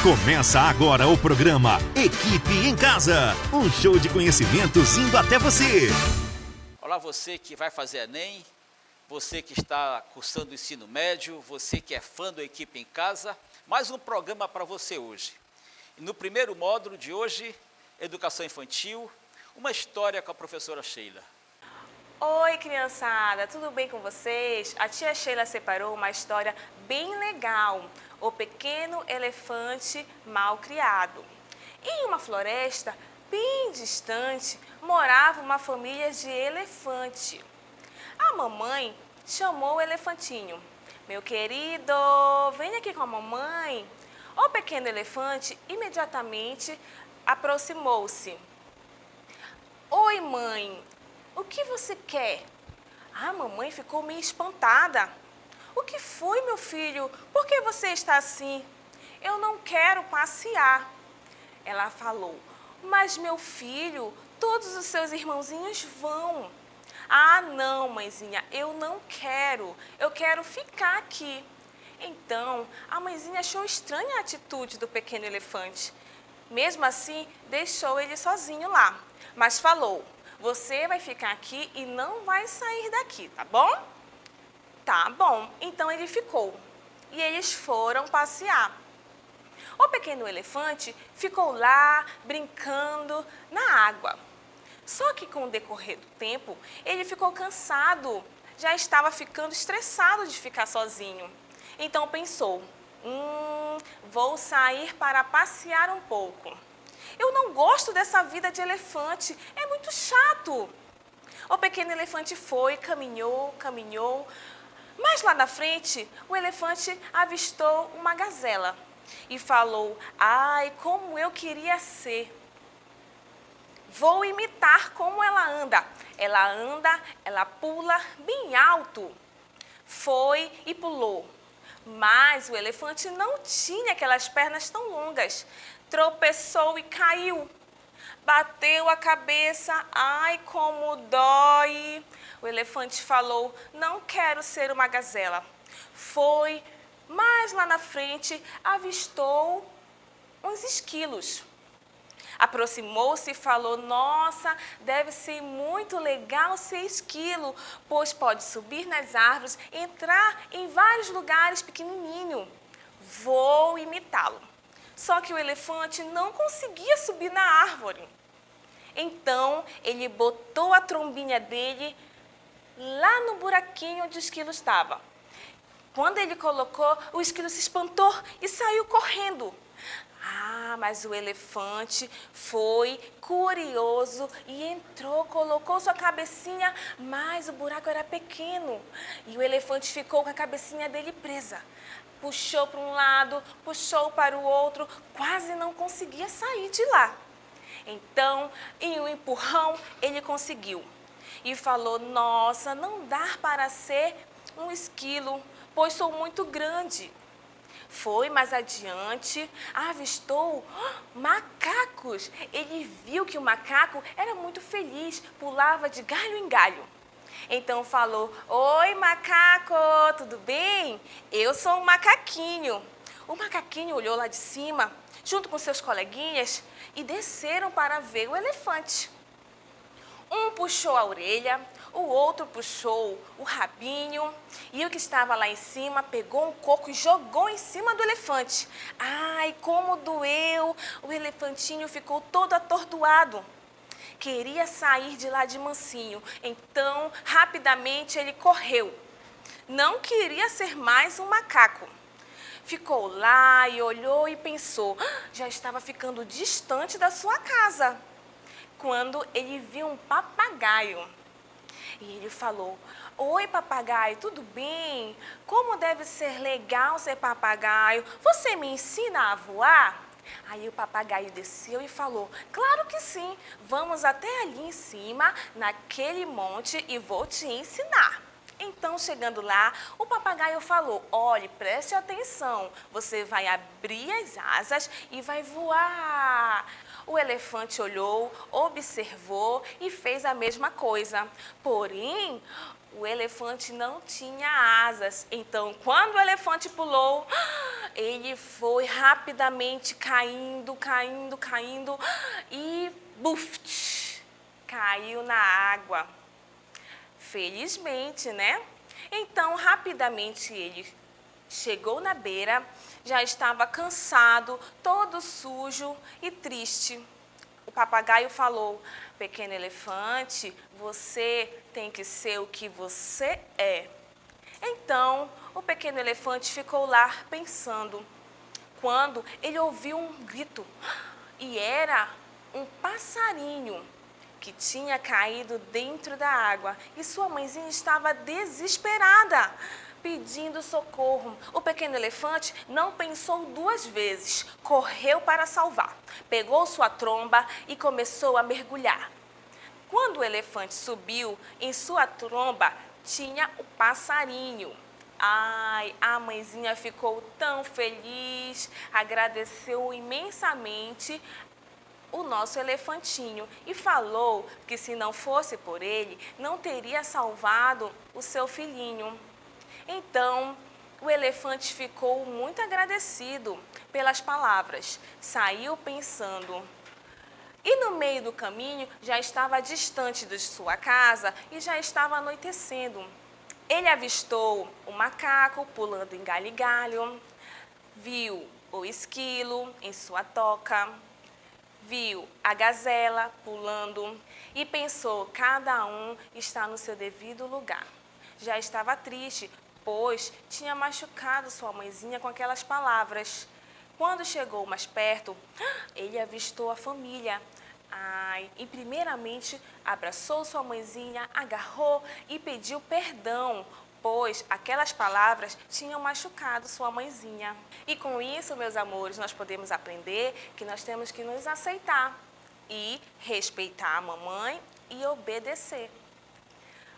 Começa agora o programa Equipe em Casa, um show de conhecimentos indo até você. Olá, você que vai fazer Enem, você que está cursando o ensino médio, você que é fã do Equipe em Casa, mais um programa para você hoje. E no primeiro módulo de hoje, Educação Infantil, uma história com a professora Sheila. Oi, criançada, tudo bem com vocês? A tia Sheila separou uma história bem legal, O Pequeno Elefante Mal Criado. Em uma floresta bem distante, morava uma família de elefante. A mamãe chamou o elefantinho. Meu querido, vem aqui com a mamãe. O pequeno elefante imediatamente aproximou-se. Oi, mãe, o que você quer? A mamãe ficou meio espantada. O que foi, meu filho? Por que você está assim? Eu não quero passear. Ela falou, mas meu filho, todos os seus irmãozinhos vão. Ah, não, mãezinha, eu não quero. Eu quero ficar aqui. Então, a mãezinha achou estranha a atitude do pequeno elefante. Mesmo assim, deixou ele sozinho lá, mas falou, você vai ficar aqui e não vai sair daqui, tá bom? Tá bom, então ele ficou e eles foram passear. O pequeno elefante ficou lá brincando na água. Só que com o decorrer do tempo, ele ficou cansado, já estava ficando estressado de ficar sozinho. Então pensou, vou sair para passear um pouco. Eu não gosto dessa vida de elefante, é muito chato. O pequeno elefante foi, caminhou, mas lá na frente o elefante avistou uma gazela e falou, ai, como eu queria ser. Vou imitar como ela anda. Ela pula bem alto. Foi e pulou. Mas o elefante não tinha aquelas pernas tão longas. Tropeçou e caiu. Bateu a cabeça. Ai, como dói. O elefante falou, não quero ser uma gazela. Foi, mas lá na frente avistou uns esquilos. Aproximou-se e falou, nossa, deve ser muito legal ser esquilo, pois pode subir nas árvores, entrar em vários lugares pequenininho. Vou imitá-lo. Só que o elefante não conseguia subir na árvore. Então, ele botou a trombinha dele lá no buraquinho onde o esquilo estava. Quando ele colocou, o esquilo se espantou e saiu correndo. Ah, mas o elefante foi curioso e entrou, colocou sua cabecinha, mas o buraco era pequeno. E o elefante ficou com a cabecinha dele presa. Puxou para um lado, puxou para o outro, quase não conseguia sair de lá. Então, em um empurrão, ele conseguiu. E falou, nossa, não dá para ser um esquilo, pois sou muito grande. Foi mais adiante, avistou macacos. Ele viu que o macaco era muito feliz, pulava de galho em galho. Então falou, oi macaco, tudo bem? Eu sou um macaquinho. O macaquinho olhou lá de cima, junto com seus coleguinhas, e desceram para ver o elefante. Um puxou a orelha, o outro puxou o rabinho e o que estava lá em cima pegou um coco e jogou em cima do elefante. Ai, como doeu! O elefantinho ficou todo atordoado. Queria sair de lá de mansinho, então rapidamente ele correu. Não queria ser mais um macaco. Ficou lá e olhou e pensou, já estava ficando distante da sua casa. Quando ele viu um papagaio. E ele falou, oi papagaio, tudo bem? Como deve ser legal ser papagaio? Você me ensina a voar? Aí o papagaio desceu e falou, claro que sim, vamos até ali em cima, naquele monte e vou te ensinar. Então, chegando lá, o papagaio falou, olhe, preste atenção, você vai abrir as asas e vai voar. O elefante olhou, observou e fez a mesma coisa. Porém, o elefante não tinha asas. Então, quando o elefante pulou, ele foi rapidamente caindo e buft, caiu na água. Felizmente, né? Então, rapidamente ele chegou na beira, já estava cansado, todo sujo e triste. O papagaio falou: pequeno elefante, você tem que ser o que você é. Então, o pequeno elefante ficou lá pensando, quando ele ouviu um grito, e era um passarinho que tinha caído dentro da água, e sua mãezinha estava desesperada, pedindo socorro. O pequeno elefante não pensou duas vezes, correu para salvar, pegou sua tromba e começou a mergulhar. Quando o elefante subiu, em sua tromba tinha o passarinho. Ai, a mãezinha ficou tão feliz, agradeceu imensamente o nosso elefantinho e falou que se não fosse por ele, não teria salvado o seu filhinho. Então, o elefante ficou muito agradecido pelas palavras, saiu pensando. E no meio do caminho, já estava distante de sua casa e já estava anoitecendo. Ele avistou o macaco pulando em galho e galho, viu o esquilo em sua toca, viu a gazela pulando e pensou: cada um está no seu devido lugar. Já estava triste, pois tinha machucado sua mãezinha com aquelas palavras. Quando chegou mais perto, ele avistou a família. Ai, e primeiramente abraçou sua mãezinha, agarrou e pediu perdão, pois aquelas palavras tinham machucado sua mãezinha. E com isso, meus amores, nós podemos aprender que nós temos que nos aceitar e respeitar a mamãe e obedecer.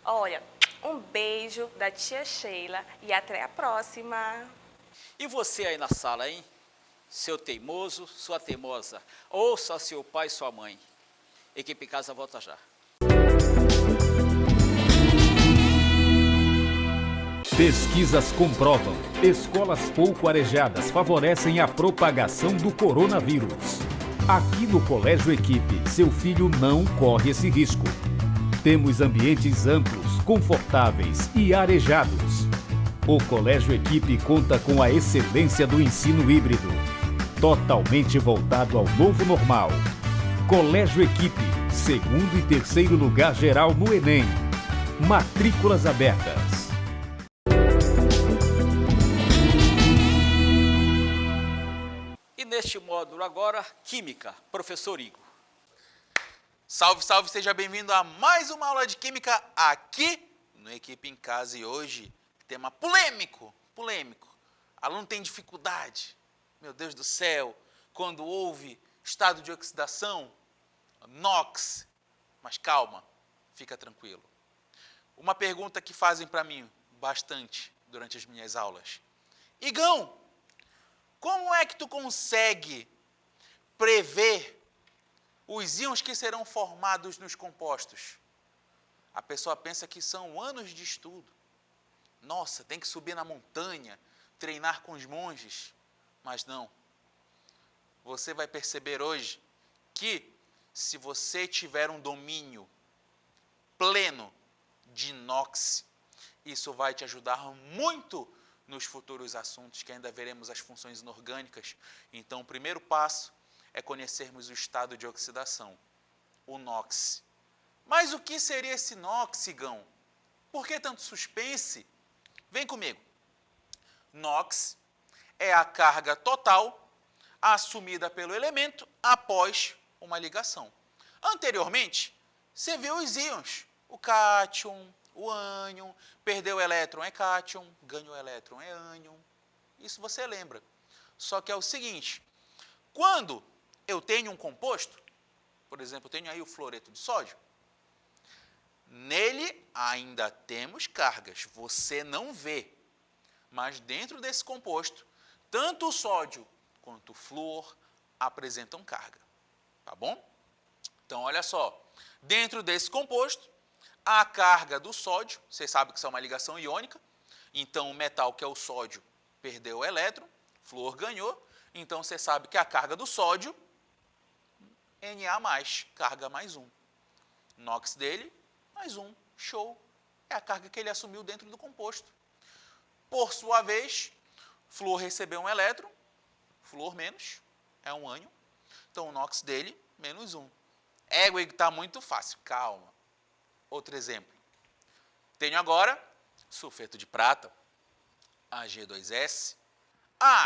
Olha, um beijo da tia Sheila e até a próxima. E você aí na sala, hein? Seu teimoso, sua teimosa, ouça seu pai e sua mãe. Equipe Casa volta já. Pesquisas comprovam: escolas pouco arejadas favorecem a propagação do coronavírus. Aqui no Colégio Equipe, seu filho não corre esse risco. Temos ambientes amplos, confortáveis e arejados. O Colégio Equipe conta com a excelência do ensino híbrido, totalmente voltado ao novo normal. Colégio Equipe, segundo e terceiro lugar geral no Enem. Matrículas abertas. E neste módulo agora, Química, professor Igor. Salve, salve, seja bem-vindo a mais uma aula de Química aqui no Equipe em Casa. E hoje, tema polêmico. Aluno tem dificuldade, meu Deus do céu, quando houve estado de oxidação, NOx. Mas calma, fica tranquilo. Uma pergunta que fazem para mim bastante durante as minhas aulas. Igão, como é que tu consegue prever os íons que serão formados nos compostos? A pessoa pensa que são anos de estudo. Nossa, tem que subir na montanha, treinar com os monges. Mas não. Você vai perceber hoje que, se você tiver um domínio pleno de inox, isso vai te ajudar muito nos futuros assuntos, que ainda veremos as funções inorgânicas. Então, o primeiro passo é conhecermos o estado de oxidação, o NOx. Mas o que seria esse NOx, Igão? Por que tanto suspense? Vem comigo. NOx é a carga total assumida pelo elemento após uma ligação. Anteriormente, você viu os íons, o cátion, o ânion, perdeu o elétron é cátion, ganhou o elétron é ânion. Isso você lembra. Só que é o seguinte, quando eu tenho um composto, por exemplo, eu tenho aí o fluoreto de sódio, nele ainda temos cargas, você não vê. Mas dentro desse composto, tanto o sódio quanto o flúor apresentam carga. Tá bom? Então, olha só. Dentro desse composto, a carga do sódio, você sabe que isso é uma ligação iônica, então o metal, que é o sódio, perdeu o elétron, flúor ganhou, então você sabe que a carga do sódio, Na+, carga mais 1. NOx dele, mais 1, show. É a carga que ele assumiu dentro do composto. Por sua vez, flúor recebeu um elétron, flúor menos, é um ânion, então o NOx dele, menos 1. Está muito fácil, calma. Outro exemplo. Tenho agora sulfeto de prata, Ag2S.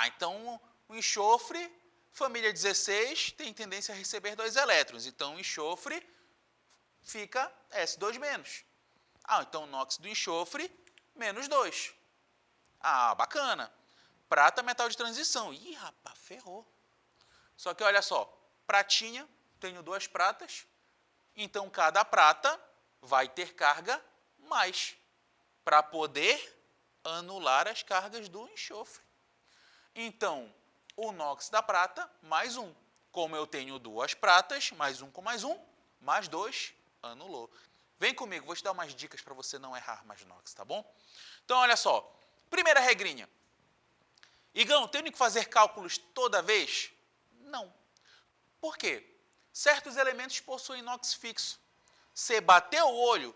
Então o enxofre, família 16, tem tendência a receber 2 elétrons. Então o enxofre fica S2-. Então o NOx do enxofre, menos 2. Bacana. Prata, metal de transição. Ih, rapaz, ferrou. Só que olha só, pratinha, tenho 2 pratas, então cada prata vai ter carga mais, para poder anular as cargas do enxofre. Então, o NOx da prata, mais 1. Como eu tenho 2 pratas, mais 1 com mais 1, mais 2, anulou. Vem comigo, vou te dar umas dicas para você não errar mais NOx, tá bom? Então, olha só, primeira regrinha. Igão, tenho que fazer cálculos toda vez? Não. Por quê? Certos elementos possuem NOx fixo. Você bateu o olho,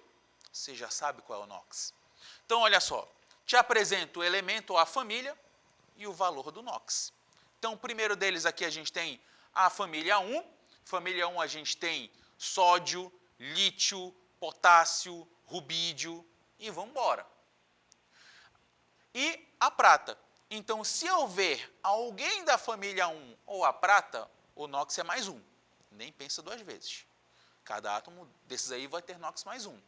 você já sabe qual é o NOx. Então, olha só, te apresento o elemento ou a família e o valor do NOx. Então, o primeiro deles aqui a gente tem a família 1. Família 1 a gente tem sódio, lítio, potássio, rubídio e vamos embora. E a prata. Então, se eu ver alguém da família 1 ou a prata, o NOx é mais 1. Nem pensa 2 vezes. Cada átomo desses aí vai ter NOx mais 1.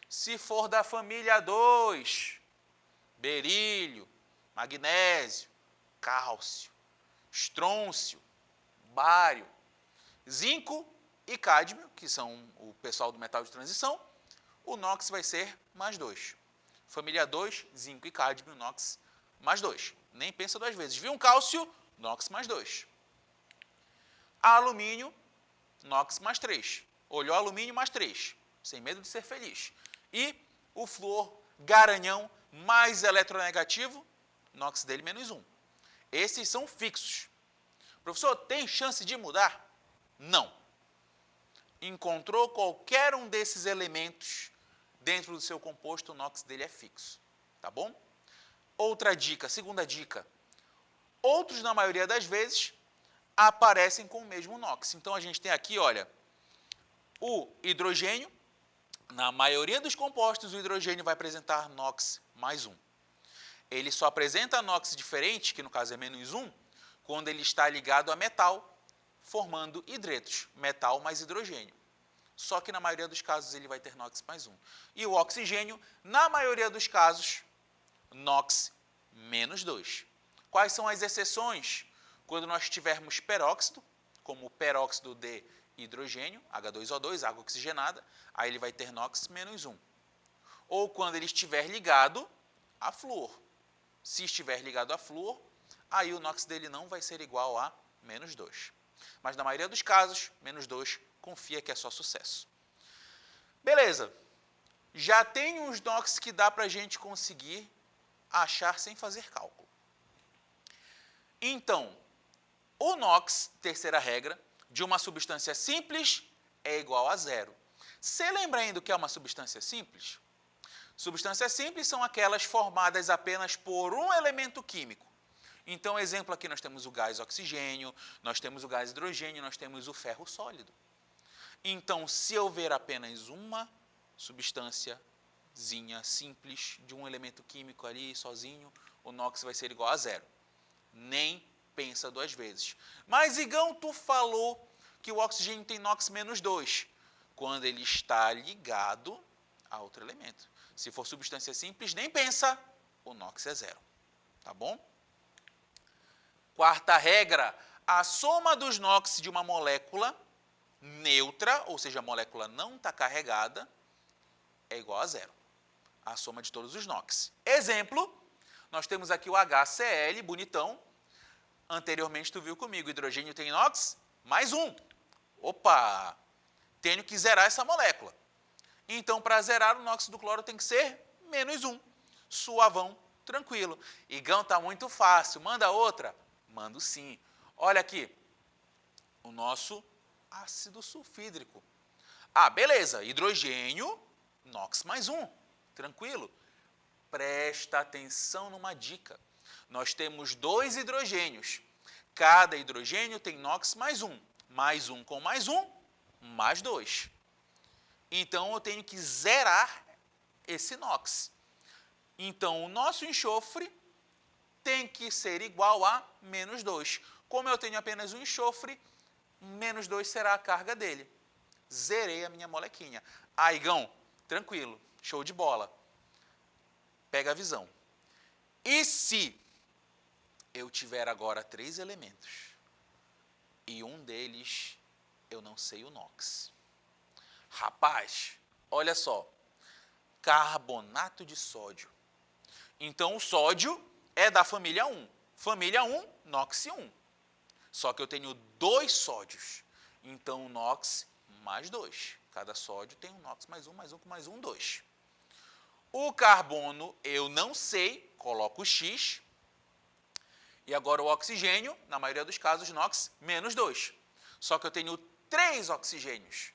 Se for da família 2, berílio, magnésio, cálcio, estrôncio, bário, zinco e cádmio, que são o pessoal do metal de transição, o NOx vai ser mais 2. Família 2, zinco e cádmio, NOx mais 2. Nem pensa 2 vezes. Viu um cálcio? NOx mais 2. Alumínio, NOx mais 3. Olhou alumínio mais 3. Sem medo de ser feliz. E o flúor garanhão mais eletronegativo, NOx dele menos 1. Esses são fixos. Professor, tem chance de mudar? Não. Encontrou qualquer um desses elementos dentro do seu composto, o NOx dele é fixo. Tá bom? Outra dica, segunda dica. Outros, na maioria das vezes, aparecem com o mesmo NOx. Então, a gente tem aqui, olha, o hidrogênio. Na maioria dos compostos, o hidrogênio vai apresentar NOx mais 1. Ele só apresenta NOx diferente, que no caso é menos 1, quando ele está ligado a metal, formando hidretos, metal mais hidrogênio. Só que na maioria dos casos ele vai ter NOx mais 1. E o oxigênio, na maioria dos casos, NOx menos 2. Quais são as exceções? Quando nós tivermos peróxido, como o peróxido de hidrogênio, H2O2, água oxigenada, aí ele vai ter NOx menos 1. Ou quando ele estiver ligado a flúor. Se estiver ligado a flúor, aí o NOx dele não vai ser igual a menos 2. Mas na maioria dos casos, menos 2, confia que é só sucesso. Beleza. Já tem uns NOx que dá para a gente conseguir achar sem fazer cálculo. Então, o NOx, terceira regra, de uma substância simples é igual a 0. Você lembra ainda o que é uma substância simples? Substâncias simples são aquelas formadas apenas por um elemento químico. Então, exemplo aqui, nós temos o gás oxigênio, nós temos o gás hidrogênio, nós temos o ferro sólido. Então, se eu ver apenas uma substânciazinha simples de um elemento químico ali sozinho, o NOx vai ser igual a 0. Nem pensa 2 vezes. Mas, Igão, tu falou que o oxigênio tem NOx menos 2, quando ele está ligado a outro elemento. Se for substância simples, nem pensa, o NOx é 0. Tá bom? Quarta regra, a soma dos NOx de uma molécula neutra, ou seja, a molécula não está carregada, é igual a 0. A soma de todos os NOx. Exemplo, nós temos aqui o HCl, bonitão. Anteriormente tu viu comigo, hidrogênio tem NOx mais 1. Opa! Tenho que zerar essa molécula. Então, para zerar, o NOx do cloro tem que ser -1. Suavão, tranquilo. Igão, está muito fácil. Manda outra? Mando sim. Olha aqui, o nosso ácido sulfídrico. Ah, beleza, hidrogênio, NOx +1, tranquilo. Presta atenção numa dica. Nós temos 2 hidrogênios. Cada hidrogênio tem NOx +1. +1 com +1, +2. Então, eu tenho que zerar esse NOx. Então, o nosso enxofre tem que ser igual a -2. Como eu tenho apenas um enxofre, -2 será a carga dele. Zerei a minha molequinha. Ah, Igão, tranquilo, show de bola. Pega a visão. E se eu tiver agora 3 elementos e um deles eu não sei o NOx? Rapaz, olha só, carbonato de sódio. Então, o sódio é da família 1. Família 1, NOx 1. Só que eu tenho 2 sódios. Então, NOx +2. Cada sódio tem um NOx +1, +1 com +1, 2. O carbono eu não sei, coloco o X. E agora o oxigênio, na maioria dos casos, NOx -2. Só que eu tenho 3 oxigênios.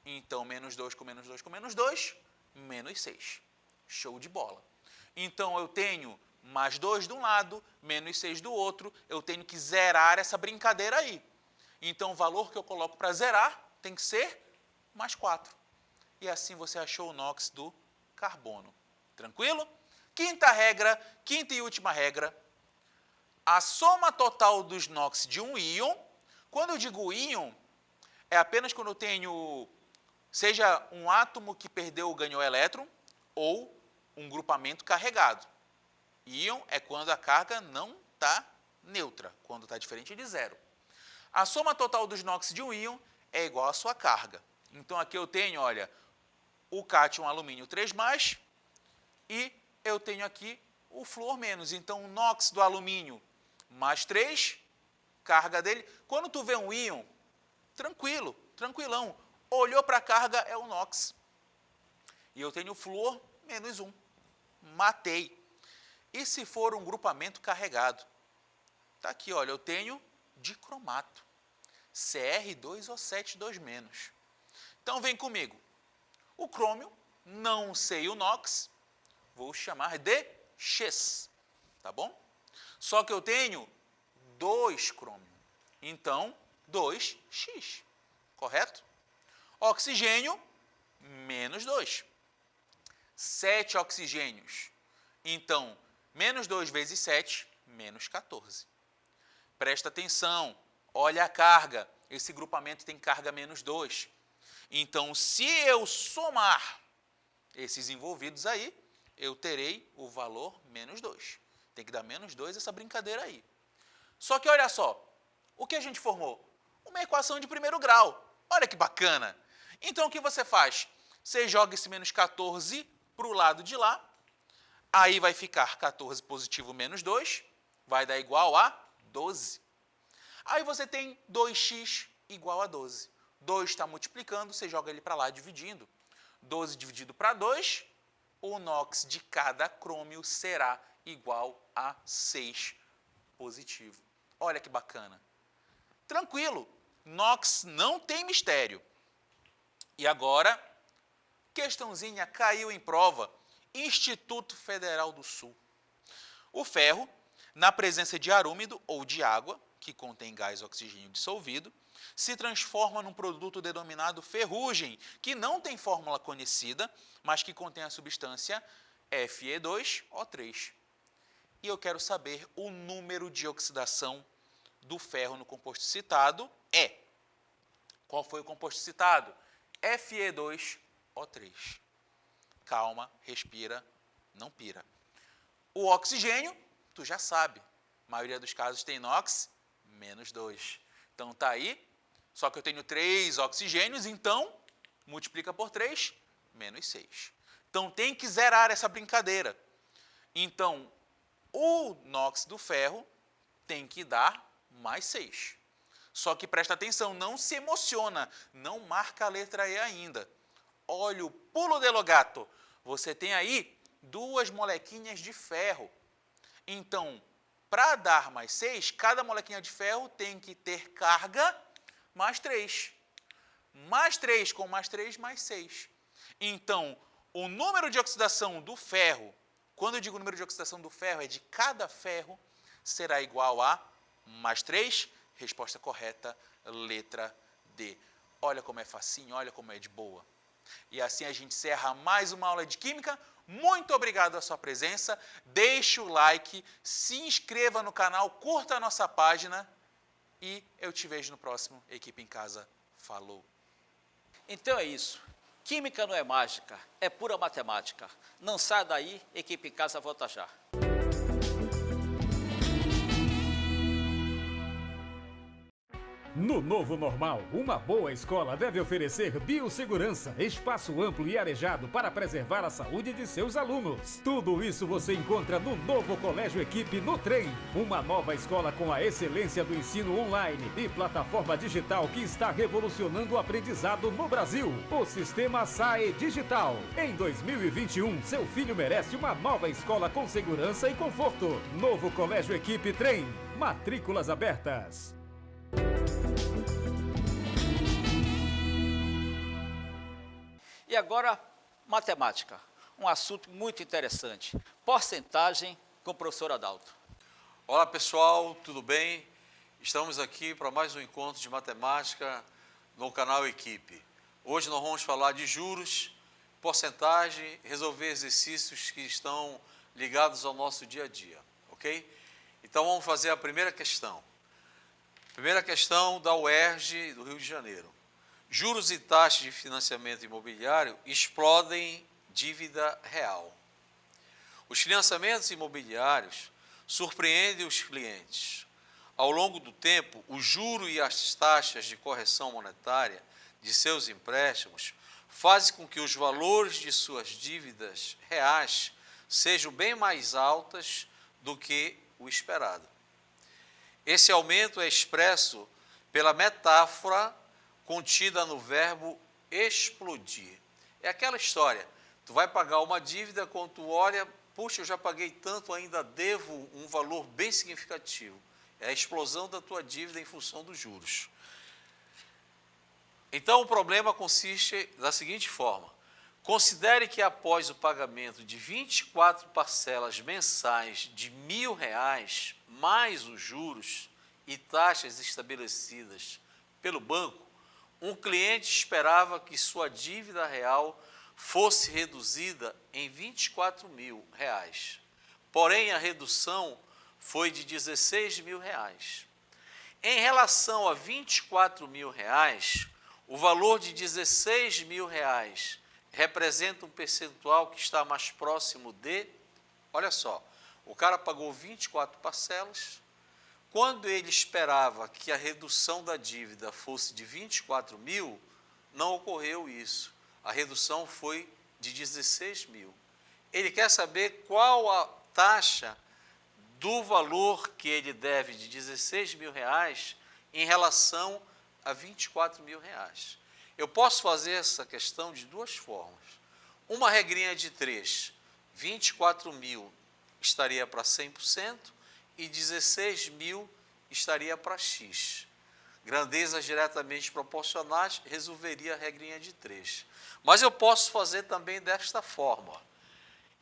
Então, -2 com -2 com -2, -6. Show de bola. Então, eu tenho +2 de um lado, -6 do outro. Eu tenho que zerar essa brincadeira aí. Então, o valor que eu coloco para zerar tem que ser +4. E assim você achou o NOx do carbono. Tranquilo? Quinta e última regra. A soma total dos NOx de um íon, quando eu digo íon, é apenas quando eu tenho, seja um átomo que perdeu ou ganhou elétron, ou um grupamento carregado. Íon é quando a carga não está neutra, quando está diferente de zero. A soma total dos NOx de um íon é igual à sua carga. Então, aqui eu tenho, olha, o cátion alumínio 3+, e eu tenho aqui o flúor menos. Então, o NOx do alumínio +3, carga dele. Quando tu vê um íon, tranquilo, tranquilão. Olhou para a carga, é o NOx. E eu tenho o flúor -1. Matei. E se for um grupamento carregado? Está aqui, olha, eu tenho dicromato. Cr2O7 2-. Então, vem comigo. O crômio, não sei o NOx, vou chamar de X, tá bom? Só que eu tenho 2 crômio, então 2X, correto? Oxigênio, -2. 7 oxigênios, então -2 vezes 7, -14. Presta atenção, olha a carga, esse grupamento tem carga -2. Então, se eu somar esses envolvidos aí, eu terei o valor -2. Tem que dar -2 essa brincadeira aí. Só que olha só, o que a gente formou? Uma equação de primeiro grau. Olha que bacana. Então, o que você faz? Você joga esse -14 para o lado de lá, aí vai ficar 14 positivo -2, vai dar igual a 12. Aí você tem 2x igual a 12. 2 está multiplicando, você joga ele para lá dividindo. 12 dividido para 2, o NOx de cada crômio será igual a 6 positivo. Olha que bacana. Tranquilo, NOx não tem mistério. E agora, questãozinha caiu em prova. Instituto Federal do Sul. O ferro, na presença de ar úmido ou de água, que contém gás oxigênio dissolvido, se transforma num produto denominado ferrugem, que não tem fórmula conhecida, mas que contém a substância Fe2O3. E eu quero saber o número de oxidação do ferro no composto citado é. Qual foi o composto citado? Fe2O3. Calma, respira, não pira. O oxigênio, tu já sabe, a maioria dos casos tem NOx -2. Então, tá aí, só que eu tenho 3 oxigênios, então, multiplica por 3, -6. Então, tem que zerar essa brincadeira. Então, o NOx do ferro tem que dar +6. Só que presta atenção, não se emociona, não marca a letra E ainda. olha o pulo de lo gato. Você tem aí 2 molequinhas de ferro. Então, para dar mais 6, cada molequinha de ferro tem que ter carga mais 3. Mais 3 com mais 3, mais 6. Então, o número de oxidação do ferro, quando eu digo número de oxidação do ferro, é de cada ferro, será igual a mais 3. Resposta correta, letra D. Olha como é facinho, olha como é de boa. E assim a gente encerra mais uma aula de Química. Muito obrigado pela sua presença. Deixe o like, se inscreva no canal, curta a nossa página e eu te vejo no próximo Equipe em Casa. Falou! Então é isso. Química não é mágica, é pura matemática. Não saia daí, Equipe em Casa volta já. No novo normal, uma boa escola deve oferecer biossegurança, espaço amplo e arejado para preservar a saúde de seus alunos. Tudo isso você encontra no novo Colégio Equipe no Trem. Uma nova escola com a excelência do ensino online e plataforma digital que está revolucionando o aprendizado no Brasil. O sistema SAE Digital. Em 2021, seu filho merece uma nova escola com segurança e conforto. Novo Colégio Equipe Trem. Matrículas abertas. E agora, matemática. Um assunto muito interessante. Porcentagem com o professor Adalto. Olá pessoal, tudo bem? Estamos aqui para mais um encontro de matemática no canal Equipe. Hoje nós vamos falar de juros, porcentagem, resolver exercícios que estão ligados ao nosso dia a dia, ok? Então vamos fazer a primeira questão. Primeira questão da UERJ do Rio de Janeiro. Juros e taxas de financiamento imobiliário explodem dívida real. Os financiamentos imobiliários surpreendem os clientes. Ao longo do tempo, o juro e as taxas de correção monetária de seus empréstimos fazem com que os valores de suas dívidas reais sejam bem mais altas do que o esperado. Esse aumento é expresso pela metáfora contida no verbo explodir. É aquela história, tu vai pagar uma dívida, quando tu olha, puxa, eu já paguei tanto, ainda devo um valor bem significativo. É a explosão da tua dívida em função dos juros. Então, o problema consiste da seguinte forma. Considere que após o pagamento de 24 parcelas mensais de R$1.000, mais os juros e taxas estabelecidas pelo banco, um cliente esperava que sua dívida real fosse reduzida em R$24.000. Porém, a redução foi de R$16.000. Em relação a R$24.000, o valor de R$16.000 representa um percentual que está mais próximo de, olha só, o cara pagou 24 parcelas, quando ele esperava que a redução da dívida fosse de 24.000, não ocorreu isso. A redução foi de 16.000. Ele quer saber qual a taxa do valor que ele deve de R$16.000 em relação a R$24.000. Eu posso fazer essa questão de duas formas. Uma regrinha de 3, 24.000 estaria para 100% e 16.000 estaria para X. Grandezas diretamente proporcionais resolveria a regrinha de 3. Mas eu posso fazer também desta forma.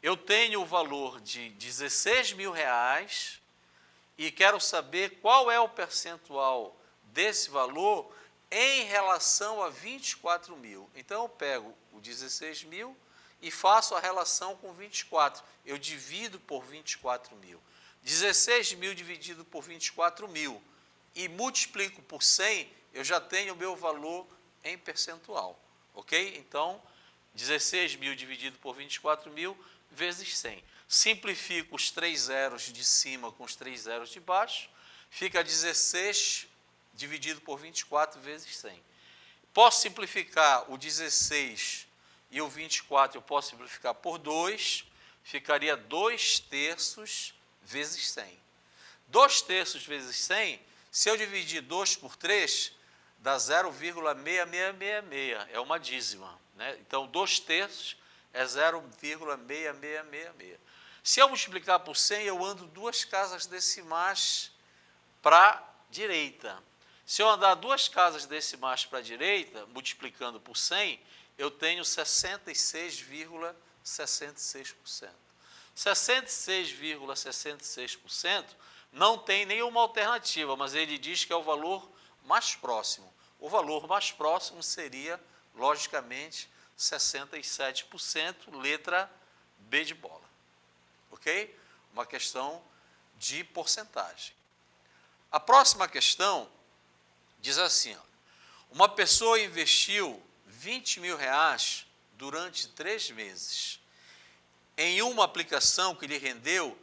Eu tenho o valor de R$16.000 e quero saber qual é o percentual desse valor em relação a 24.000. Então, eu pego o 16.000 e faço a relação com 24. Eu divido por 24.000. 16.000 dividido por 24.000 e multiplico por 100, eu já tenho o meu valor em percentual. Ok? Então, 16.000 dividido por 24.000 vezes 100. Simplifico os 3 zeros de cima com os 3 zeros de baixo, fica 16 dividido por 24 vezes 100. Posso simplificar o 16 e o 24, eu posso simplificar por 2, ficaria 2/3 vezes 100. 2/3 vezes 100, se eu dividir 2 por 3, dá 0,6666, é uma dízima, né? Então, 2/3 é 0,6666. Se eu multiplicar por 100, eu ando 2 casas decimais para a direita. Se eu andar 2 casas decimais para a direita, multiplicando por 100, eu tenho 66,66%. 66,66% não tem nenhuma alternativa, mas ele diz que é o valor mais próximo. O valor mais próximo seria, logicamente, 67%, letra B de bola. Ok? Uma questão de porcentagem. A próxima questão diz assim, ó, uma pessoa investiu 20 mil reais durante 3 meses em uma aplicação que lhe rendeu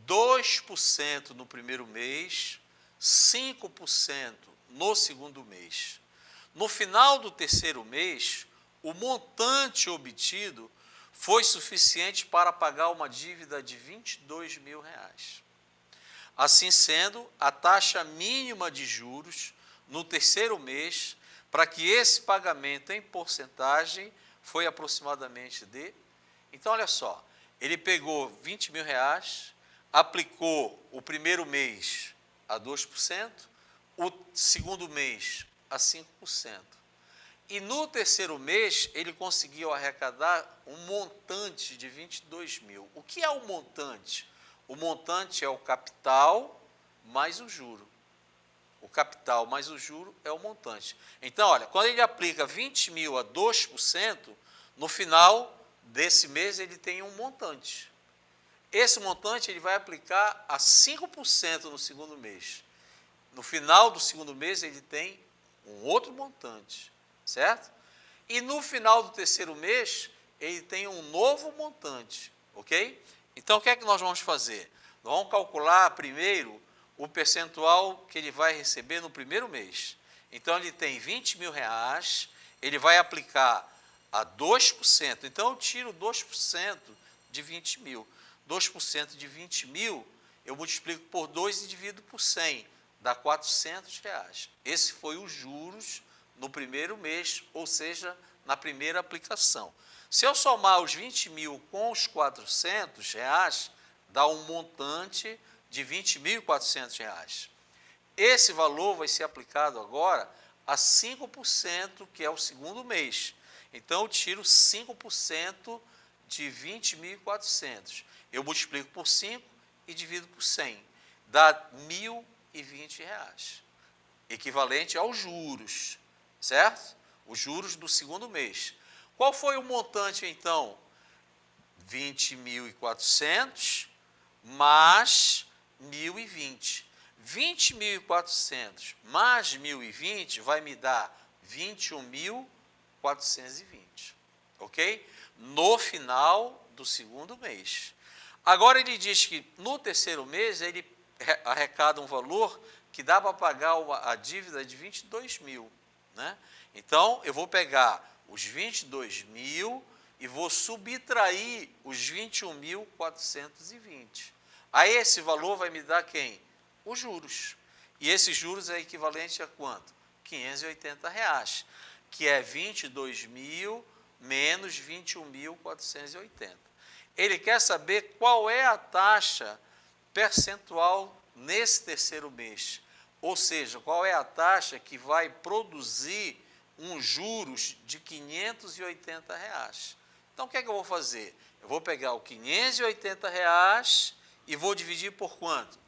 2% no primeiro mês, 5% no segundo mês. No final do terceiro mês, o montante obtido foi suficiente para pagar uma dívida de 22 mil reais. Assim sendo, a taxa mínima de juros no terceiro mês, para que esse pagamento em porcentagem foi aproximadamente de... Então, olha só, ele pegou 20 mil reais, aplicou o primeiro mês a 2%, o segundo mês a 5%. E no terceiro mês, ele conseguiu arrecadar um montante de 22 mil. O que é o montante? O montante é o capital mais o juro. O capital mais o juro é o montante. Então, olha, quando ele aplica 20 mil a 2%, no final desse mês ele tem um montante. Esse montante ele vai aplicar a 5% no segundo mês. No final do segundo mês ele tem um outro montante, certo? E no final do terceiro mês ele tem um novo montante, ok? Então, o que é que nós vamos fazer? Nós vamos calcular primeiro o percentual que ele vai receber no primeiro mês. Então, ele tem 20 mil reais, ele vai aplicar a 2%. Então, eu tiro 2% de 20 mil. 2% de 20 mil, eu multiplico por 2 e divido por 100, dá 400 reais. Esse foi os juros no primeiro mês, ou seja, na primeira aplicação. Se eu somar os 20 mil com os 400 reais, dá um montante de 20.400 reais. Esse valor vai ser aplicado agora a 5%, que é o segundo mês. Então, eu tiro 5% de 20.400. Eu multiplico por 5 e divido por 100. Dá R$1.020, equivalente aos juros, certo? Os juros do segundo mês. Qual foi o montante, então? 20.400 mais 1.020. 20.400 mais 1.020 vai me dar 21.420, ok? No final do segundo mês. Agora ele diz que no terceiro mês ele arrecada um valor que dá para pagar a dívida de 22 mil, né? Então, eu vou pegar os 22 mil e vou subtrair os 21.420. Aí esse valor vai me dar quem? Os juros. E esses juros é equivalente a quanto? R$580, que é 22 mil menos 21.480. Ele quer saber qual é a taxa percentual nesse terceiro mês. Ou seja, qual é a taxa que vai produzir uns juros de R$580. Então, o que é que eu vou fazer? Eu vou pegar o R$580 e vou dividir por quanto?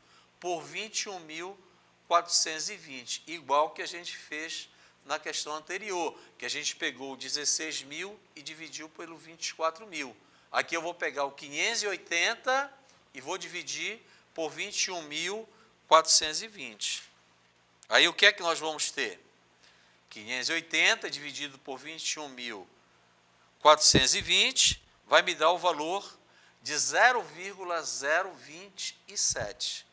Por 21.420, igual que a gente fez na questão anterior, que a gente pegou 16 mil e dividiu pelo 24 mil. Aqui eu vou pegar o 580 e vou dividir por 21.420. Aí o que é que nós vamos ter? 580 dividido por 21.420 vai me dar o valor de 0,027.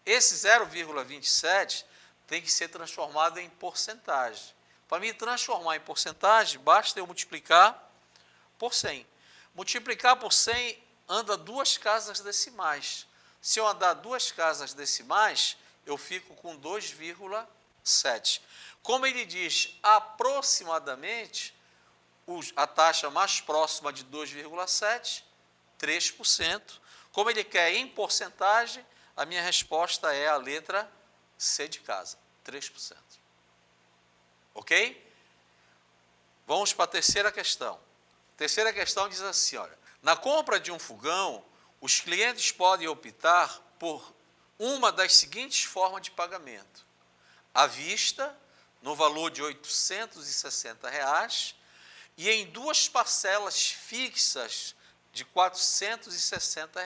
Esse 0,27 tem que ser transformado em porcentagem. Para me transformar em porcentagem, basta eu multiplicar por 100. Multiplicar por 100 anda 2 casas decimais. Se eu andar 2 casas decimais, eu fico com 2,5. 2,7. Como ele diz aproximadamente, a taxa mais próxima de 2,7, 3%. Como ele quer em porcentagem, a minha resposta é a letra C de casa, 3%. Ok? Vamos para a terceira questão. A terceira questão diz assim, olha, na compra de um fogão, os clientes podem optar por uma das seguintes formas de pagamento. À vista, no valor de R$ 860, e em 2 parcelas fixas de R$ 460,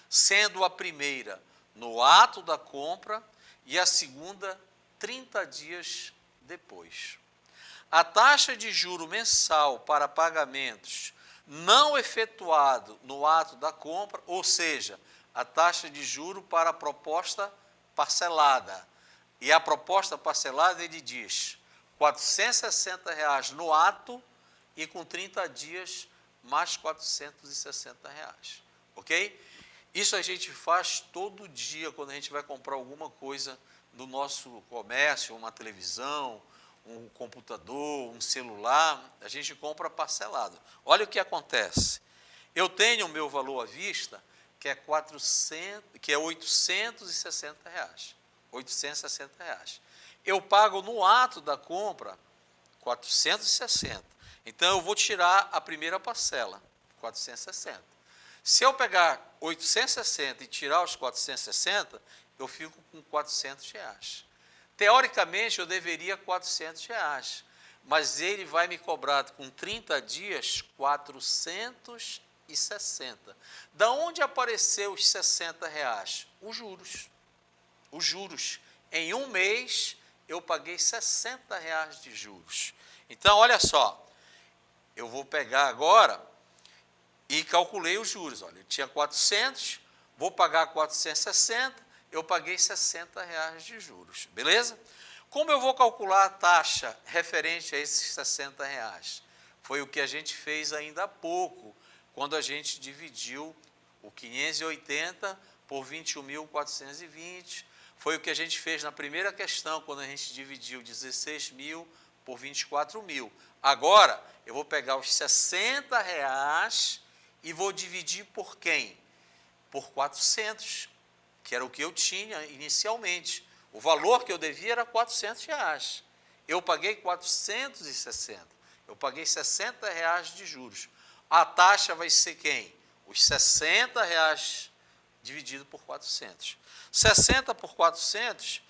sendo a primeira no ato da compra e a segunda 30 dias depois. A taxa de juro mensal para pagamentos não efetuado no ato da compra, ou seja, a taxa de juro para a proposta parcelada. E a proposta parcelada, ele diz, R$ 460 no ato e com 30 dias mais R$ 460. Ok? Isso a gente faz todo dia quando a gente vai comprar alguma coisa no nosso comércio, uma televisão, um computador, um celular, a gente compra parcelado. Olha o que acontece. Eu tenho o meu valor à vista, que é R$ 860. R$ 860. Eu pago no ato da compra 460. Então eu vou tirar a primeira parcela, 460. Se eu pegar 860 e tirar os 460, eu fico com R$ 400. Teoricamente, eu deveria R$ 400, mas ele vai me cobrar com 30 dias 460. Da onde apareceu os R$ 60? Os juros. Os juros. Em um mês, eu paguei R$ 60 de juros. Então, olha só, eu vou pegar agora e calculei os juros. Olha, eu tinha 400, vou pagar 460, eu paguei R$ 60 de juros, beleza? Como eu vou calcular a taxa referente a esses R$ 60? Foi o que a gente fez ainda há pouco, quando a gente dividiu o 580 por 21.420, foi o que a gente fez na primeira questão, quando a gente dividiu 16.000 por 24.000. Agora, eu vou pegar os R$ 60 e vou dividir por quem? Por 400, que era o que eu tinha inicialmente. O valor que eu devia era R$ 400. Eu paguei 460. Eu paguei R$ 60 de juros. A taxa vai ser quem? Os R$ 60 dividido por 400. 60 por 400,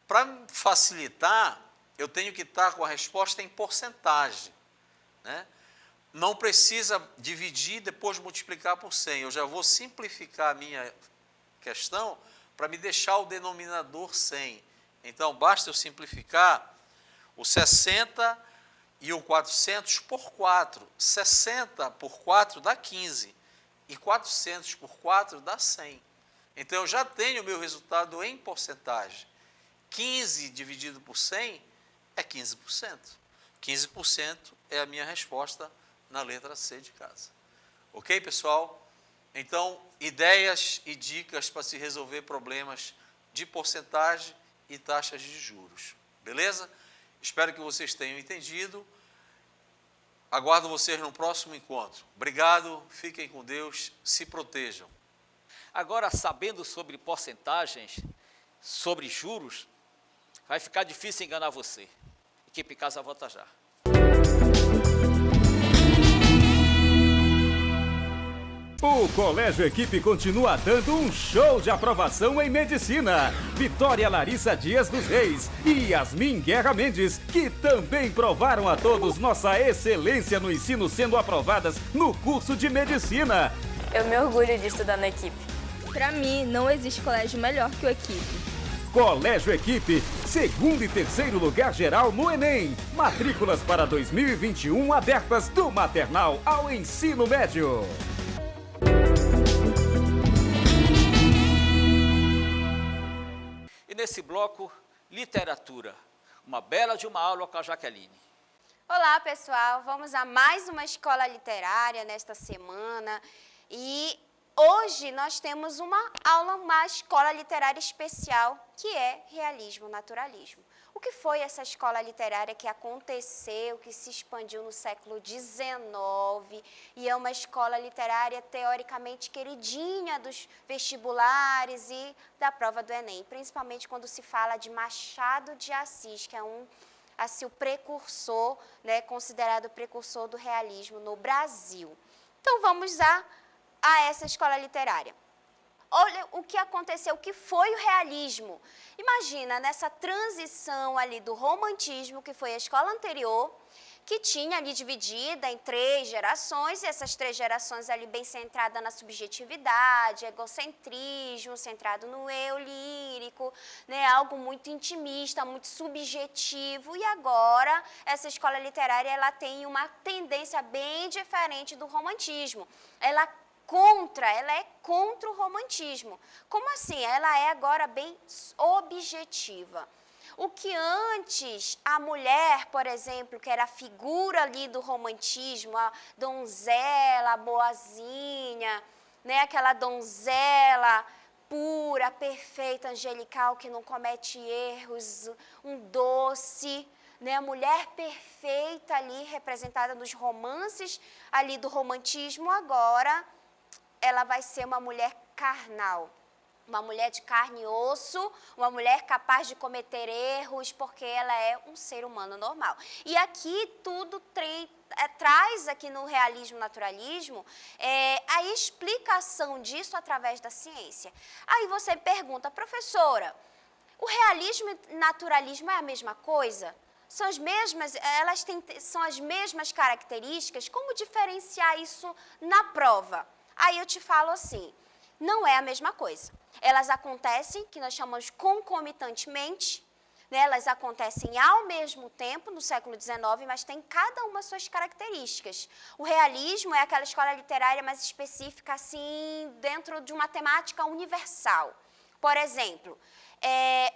para facilitar, eu tenho que estar com a resposta em porcentagem, né? Não precisa dividir e depois multiplicar por 100. Eu já vou simplificar a minha questão para me deixar o denominador 100. Então, basta eu simplificar o 60 e o 400 por 4. 60 por 4 dá 15. E 400 por 4 dá 100. Então, eu já tenho o meu resultado em porcentagem. 15 dividido por 100 é 15%. 15% é a minha resposta na letra C de casa. Ok, pessoal? Então, ideias e dicas para se resolver problemas de porcentagem e taxas de juros. Beleza? Espero que vocês tenham entendido. Aguardo vocês no próximo encontro. Obrigado, fiquem com Deus, se protejam. Agora, sabendo sobre porcentagens, sobre juros, vai ficar difícil enganar você. Equipe Casa volta já. O Colégio Equipe continua dando um show de aprovação em medicina. Vitória Larissa Dias dos Reis e Yasmin Guerra Mendes, que também provaram a todos nossa excelência no ensino, sendo aprovadas no curso de medicina. Eu me orgulho de estudar na Equipe. Para mim, não existe colégio melhor que o Equipe. Colégio Equipe, segundo e terceiro lugar geral no Enem. Matrículas para 2021 abertas do maternal ao ensino médio. E nesse bloco, literatura. Uma bela de uma aula com a Jaqueline. Olá, pessoal. Vamos a mais uma escola literária nesta semana. E hoje nós temos uma escola literária especial que é realismo naturalismo. O que foi essa escola literária que aconteceu, que se expandiu no século XIX e é uma escola literária teoricamente queridinha dos vestibulares e da prova do Enem, principalmente quando se fala de Machado de Assis, que é assim, o precursor, né, considerado o precursor do realismo no Brasil. Então vamos a essa escola literária. Olha o que aconteceu, o que foi o realismo. Imagina, nessa transição ali do romantismo, que foi a escola anterior, que tinha ali dividida em 3 gerações, e essas 3 gerações ali bem centradas na subjetividade, egocentrismo, centrado no eu lírico, né, algo muito intimista, muito subjetivo, e agora essa escola literária ela tem uma tendência bem diferente do romantismo. Ela é contra o romantismo. Como assim? Ela é agora bem objetiva. O que antes a mulher, por exemplo, que era a figura ali do romantismo, a donzela, a boazinha, né, aquela donzela pura, perfeita, angelical, que não comete erros, um doce, né, a mulher perfeita ali, representada nos romances ali do romantismo, agora ela vai ser uma mulher carnal, uma mulher de carne e osso, uma mulher capaz de cometer erros, porque ela é um ser humano normal. E aqui tudo traz aqui no realismo naturalismo a explicação disso através da ciência. Aí você pergunta, professora, o realismo e naturalismo é a mesma coisa? São as mesmas, são as mesmas características? Como diferenciar isso na prova? Aí eu te falo assim, não é a mesma coisa. Elas acontecem, que nós chamamos concomitantemente, né? Elas acontecem ao mesmo tempo no século XIX, mas tem cada uma suas características. O realismo é aquela escola literária mais específica, assim, dentro de uma temática universal. Por exemplo,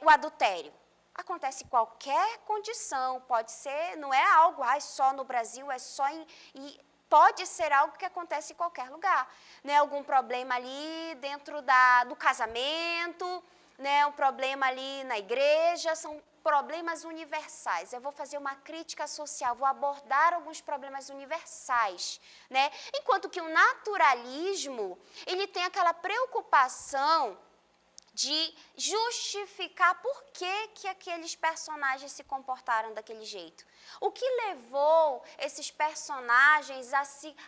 o adultério. Acontece em qualquer condição, pode ser, não é algo só no Brasil, é só pode ser algo que acontece em qualquer lugar, né? Algum problema ali dentro do casamento, né? Um problema ali na igreja, são problemas universais. Eu vou fazer uma crítica social, vou abordar alguns problemas universais, né? Enquanto que o naturalismo, ele tem aquela preocupação de justificar por que aqueles personagens se comportaram daquele jeito. O que levou esses personagens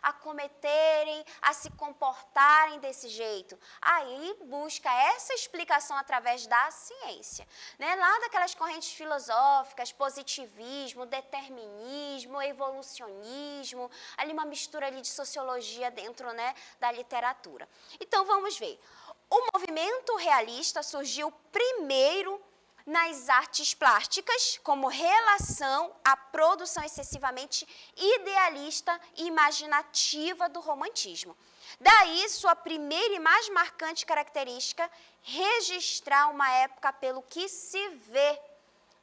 a cometerem, a se comportarem desse jeito? Aí busca essa explicação através da ciência, né? Lá daquelas correntes filosóficas, positivismo, determinismo, evolucionismo, ali uma mistura ali de sociologia dentro, né, da literatura. Então vamos ver. O movimento realista surgiu primeiro nas artes plásticas, como relação à produção excessivamente idealista e imaginativa do romantismo. Daí, sua primeira e mais marcante característica, registrar uma época pelo que se vê,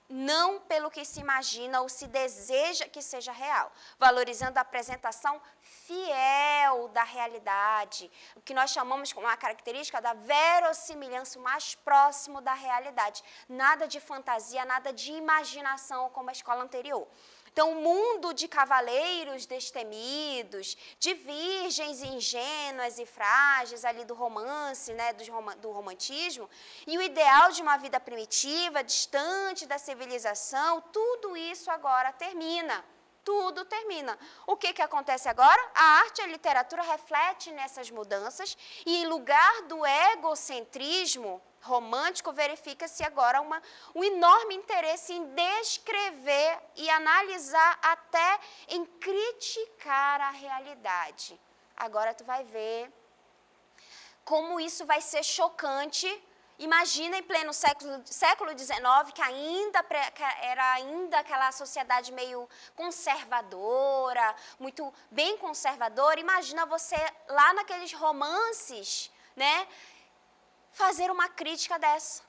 não pelo que se imagina ou se deseja que seja real, valorizando a apresentação fiel da realidade, o que nós chamamos como uma característica da verossimilhança, o mais próximo da realidade. Nada de fantasia, nada de imaginação como a escola anterior. Então, o mundo de cavaleiros destemidos, de virgens ingênuas e frágeis ali do romance, né, do romantismo, e o ideal de uma vida primitiva, distante da civilização, tudo isso agora termina. Tudo termina. O que acontece agora? A arte e a literatura refletem nessas mudanças e, em lugar do egocentrismo romântico, verifica-se agora um enorme interesse em descrever e analisar, até em criticar a realidade. Agora tu vai ver como isso vai ser chocante. Imagina em pleno século XIX, que era ainda aquela sociedade meio conservadora, muito bem conservadora. Imagina você lá naqueles romances, né, fazer uma crítica dessa.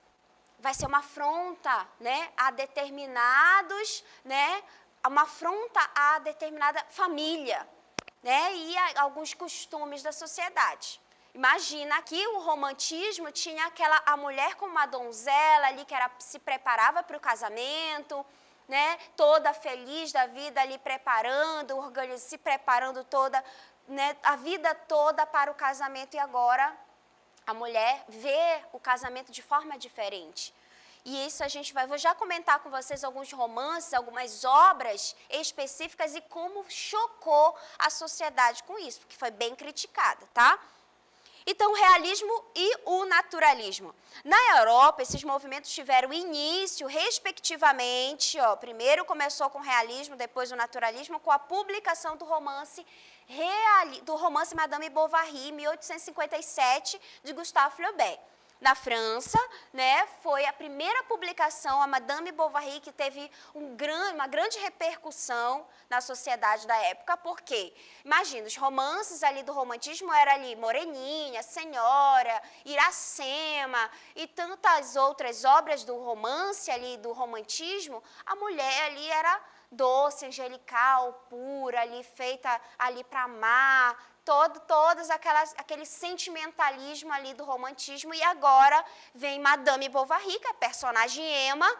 Vai ser uma afronta, né, a determinados, né, uma afronta a determinada família, né, e a alguns costumes da sociedade. imagina que o romantismo tinha a mulher como uma donzela ali que se preparava para o casamento, né, toda feliz da vida ali se preparando toda, né, a vida toda para o casamento, e agora a mulher vê o casamento de forma diferente. E isso vou já comentar com vocês alguns romances, algumas obras específicas e como chocou a sociedade com isso, porque foi bem criticada, tá? Então, o realismo e o naturalismo. Na Europa, esses movimentos tiveram início, respectivamente, primeiro começou com o realismo, depois o naturalismo, com a publicação do romance Madame Bovary, 1857, de Gustave Flaubert. Na França, né, foi a primeira publicação, a Madame Bovary, que teve uma grande repercussão na sociedade da época, porque, imagina, os romances ali do romantismo eram ali Moreninha, Senhora, Iracema e tantas outras obras do romance ali, do romantismo, a mulher ali era doce, angelical, pura, ali feita ali para amar, aquele sentimentalismo ali do romantismo, e agora vem Madame Bovary, que é a personagem Emma,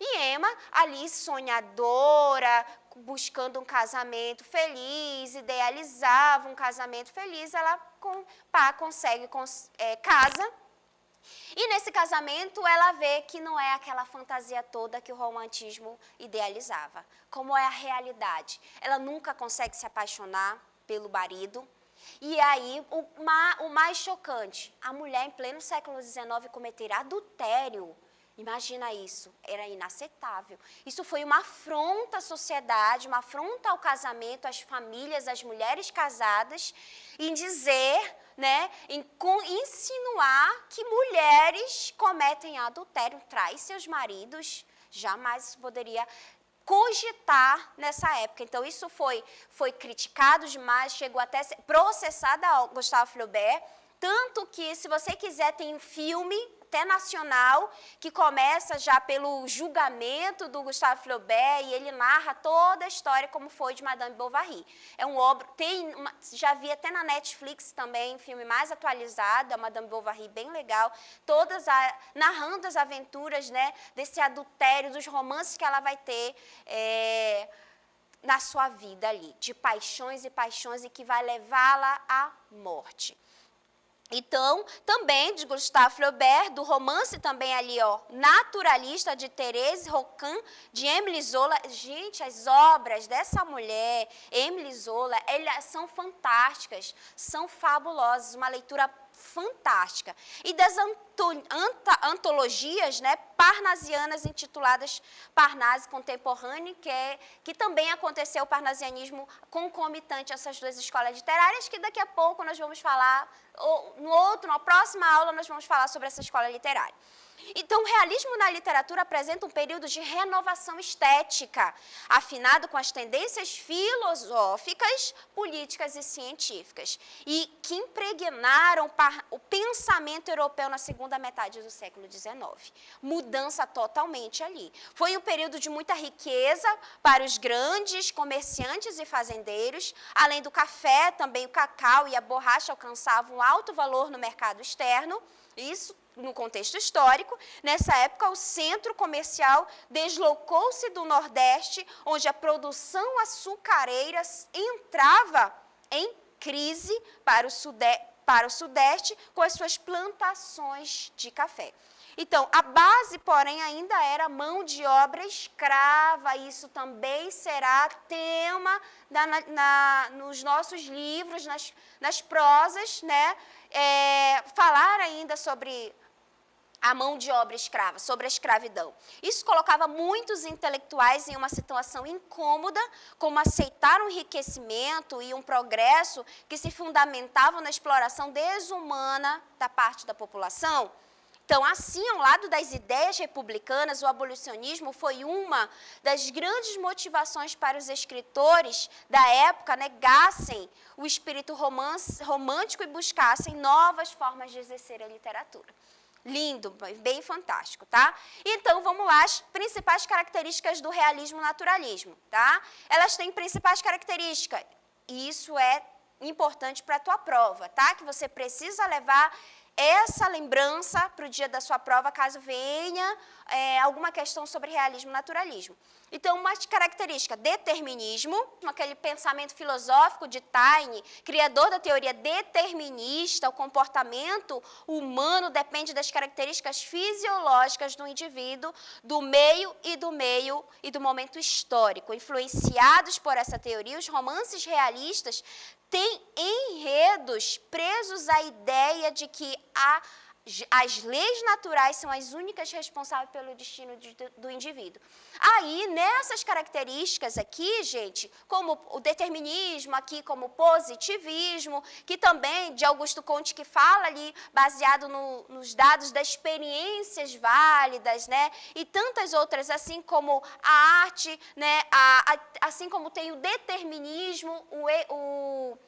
e Emma ali sonhadora, buscando um casamento feliz, idealizava um casamento feliz, ela consegue, casa, e nesse casamento ela vê que não é aquela fantasia toda que o romantismo idealizava, como é a realidade. Ela nunca consegue se apaixonar pelo marido. E aí, o mais chocante, a mulher em pleno século XIX cometer adultério. Imagina isso, era inaceitável. Isso foi uma afronta à sociedade, uma afronta ao casamento, às famílias, às mulheres casadas, em dizer, né, em insinuar que mulheres cometem adultério, traem seus maridos. Jamais isso poderia cogitar nessa época. Então, isso foi criticado demais, chegou até a ser processada a Gustave Flaubert, tanto que, se você quiser, tem um filme até nacional, que começa já pelo julgamento do Gustave Flaubert, e ele narra toda a história como foi de Madame Bovary. Já vi até na Netflix também, um filme mais atualizado, a Madame Bovary, bem legal, narrando as aventuras, né, desse adultério, dos romances que ela vai ter na sua vida ali, de paixões e paixões, e que vai levá-la à morte. Então, também de Gustave Flaubert, do romance também ali, naturalista, de Thérèse Roquin, de Émile Zola. Gente, as obras dessa mulher, Émile Zola, elas são fantásticas, são fabulosas, uma leitura fantástica. E das antologias, né, parnasianas, intituladas Parnasse Contemporâneo, que também aconteceu o parnasianismo concomitante a essas duas escolas literárias, que daqui a pouco nós vamos falar, na próxima aula nós vamos falar sobre essa escola literária. Então, o realismo na literatura apresenta um período de renovação estética, afinado com as tendências filosóficas, políticas e científicas, e que impregnaram o pensamento europeu na segunda metade do século XIX. Mudança totalmente ali. Foi um período de muita riqueza para os grandes comerciantes e fazendeiros. Além do café, também o cacau e a borracha alcançavam um alto valor no mercado externo. Isso no contexto histórico. Nessa época, o centro comercial deslocou-se do Nordeste, onde a produção açucareira entrava em crise para o Sudeste, com as suas plantações de café. Então, a base, porém, ainda era mão de obra escrava. Isso também será tema nos nossos livros, nas prosas, né? Falar ainda sobre a mão de obra escrava, sobre a escravidão. Isso colocava muitos intelectuais em uma situação incômoda, como aceitar um enriquecimento e um progresso que se fundamentavam na exploração desumana da parte da população. Então, assim, ao lado das ideias republicanas, o abolicionismo foi uma das grandes motivações para os escritores da época negassem o espírito romântico e buscassem novas formas de exercer a literatura. Lindo, bem fantástico, tá? Então, vamos lá, as principais características do realismo e naturalismo, tá? Elas têm principais características, e isso é importante para a tua prova, tá? Que você precisa levar essa lembrança para o dia da sua prova, caso venha alguma questão sobre realismo e naturalismo. Então, uma característica, determinismo, aquele pensamento filosófico de Taine, criador da teoria determinista, o comportamento humano depende das características fisiológicas do indivíduo, do meio e do momento histórico. Influenciados por essa teoria, os romances realistas têm enredos presos à ideia de que as leis naturais são as únicas responsáveis pelo destino do indivíduo. Aí, nessas características aqui, gente, como o determinismo, aqui como o positivismo, que também de Augusto Comte, que fala ali, baseado nos dados das experiências válidas, né, e tantas outras, assim como a arte, né, assim como tem o determinismo, o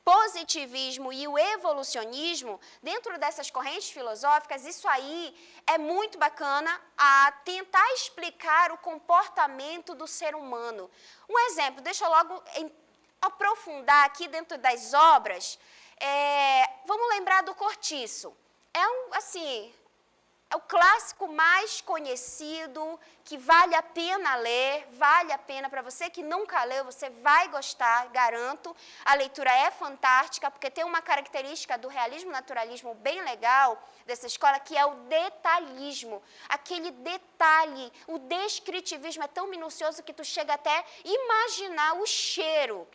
positivismo e o evolucionismo, dentro dessas correntes filosóficas, isso aí é muito bacana a tentar explicar o comportamento do ser humano. Um exemplo, deixa eu logo aprofundar aqui dentro das obras, vamos lembrar do Cortiço. É o clássico mais conhecido, que vale a pena ler, vale a pena para você que nunca leu, você vai gostar, garanto. A leitura é fantástica, porque tem uma característica do realismo naturalismo bem legal dessa escola, que é o detalhismo. Aquele detalhe, o descritivismo é tão minucioso que tu chega até imaginar o cheiro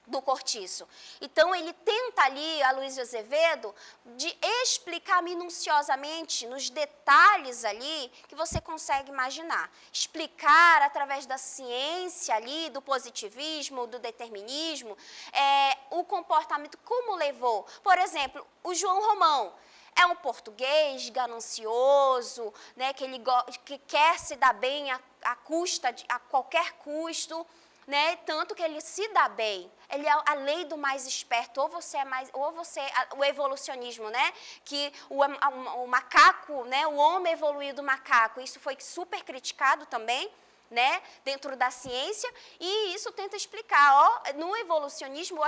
do Cortiço. Então, ele tenta ali, Aloysio Azevedo, de explicar minuciosamente, nos detalhes ali, que você consegue imaginar. Explicar através da ciência ali, do positivismo, do determinismo, o comportamento, como levou. Por exemplo, o João Romão. É um português ganancioso, né, que quer se dar bem a qualquer custo, né? Tanto que ele se dá bem. Ele é a lei do mais esperto, o evolucionismo, né? Que o macaco, né? O homem evoluiu do macaco, isso foi super criticado também, né? Dentro da ciência, e isso tenta explicar, no evolucionismo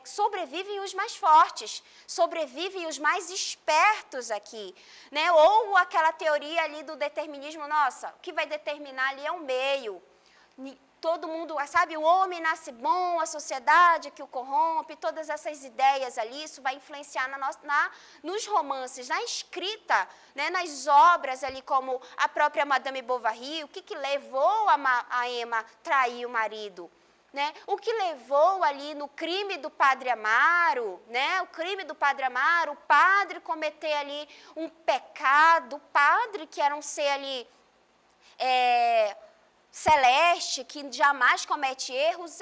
sobrevivem os mais fortes, sobrevivem os mais espertos aqui, né? Ou aquela teoria ali do determinismo, nossa, o que vai determinar ali é o meio. Todo mundo, sabe, o homem nasce bom, a sociedade que o corrompe, todas essas ideias ali, isso vai influenciar nos romances, na escrita, né, nas obras ali, como a própria Madame Bovary, o que levou a Emma a trair o marido, né? O que levou ali no crime do Padre Amaro, né? O crime do Padre Amaro, o padre cometer ali um pecado, o padre que era um ser ali celeste, que jamais comete erros,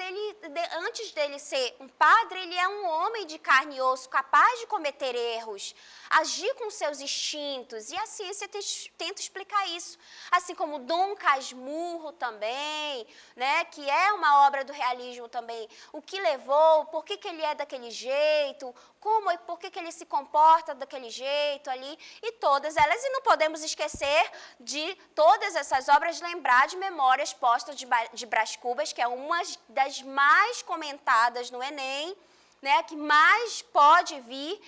antes dele ser um padre, ele é um homem de carne e osso, capaz de cometer erros, agir com seus instintos, e a ciência tenta explicar isso. Assim como Dom Casmurro também, né, que é uma obra do realismo também, o que levou, por que ele é daquele jeito, como e por que ele se comporta daquele jeito ali, e todas elas, e não podemos esquecer de todas essas obras, lembrar de Memórias Póstumas de Brás Cubas, que é uma das mais comentadas no Enem, né, que mais pode vir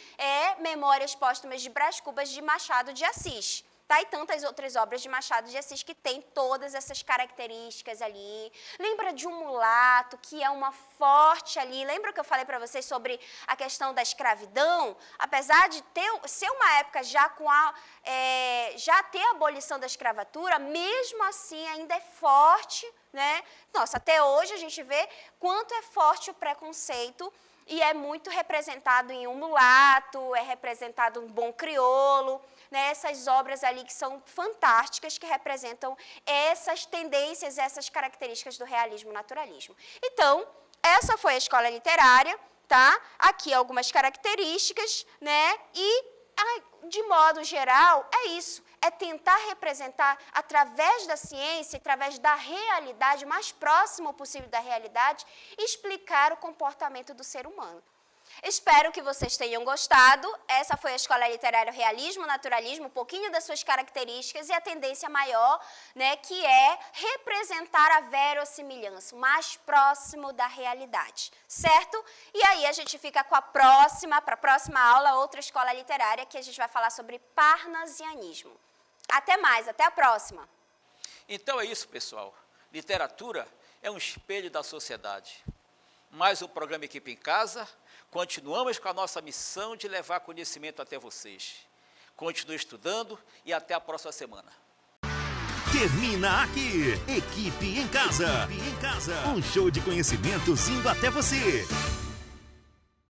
Memórias Póstumas de Brás Cubas de Machado de Assis. Tá? E tantas outras obras de Machado de Assis que tem todas essas características ali. Lembra de Um Mulato, que é uma forte ali. Lembra que eu falei para vocês sobre a questão da escravidão? Apesar de ser uma época já já ter a abolição da escravatura, mesmo assim ainda é forte, né? Nossa, até hoje a gente vê quanto é forte o preconceito. E é muito representado em Um Mulato, é representado um Bom Crioulo, né? Essas obras ali que são fantásticas, que representam essas tendências, essas características do realismo e naturalismo. Então, essa foi a escola literária, tá? Aqui algumas características, né? E, de modo geral, é isso. É tentar representar, através da ciência, através da realidade, o mais próximo possível da realidade, explicar o comportamento do ser humano. Espero que vocês tenham gostado. Essa foi a Escola Literária Realismo, Naturalismo, um pouquinho das suas características e a tendência maior, né, que é representar a verossimilhança, o mais próximo da realidade, certo? E aí a gente fica com para a próxima aula, outra escola literária, que a gente vai falar sobre parnasianismo. Até mais, até a próxima. Então é isso, pessoal. Literatura é um espelho da sociedade. Mais um programa Equipe em Casa. Continuamos com a nossa missão de levar conhecimento até vocês. Continue estudando e até a próxima semana. Termina aqui, Equipe em Casa. Um show de conhecimentos indo até você.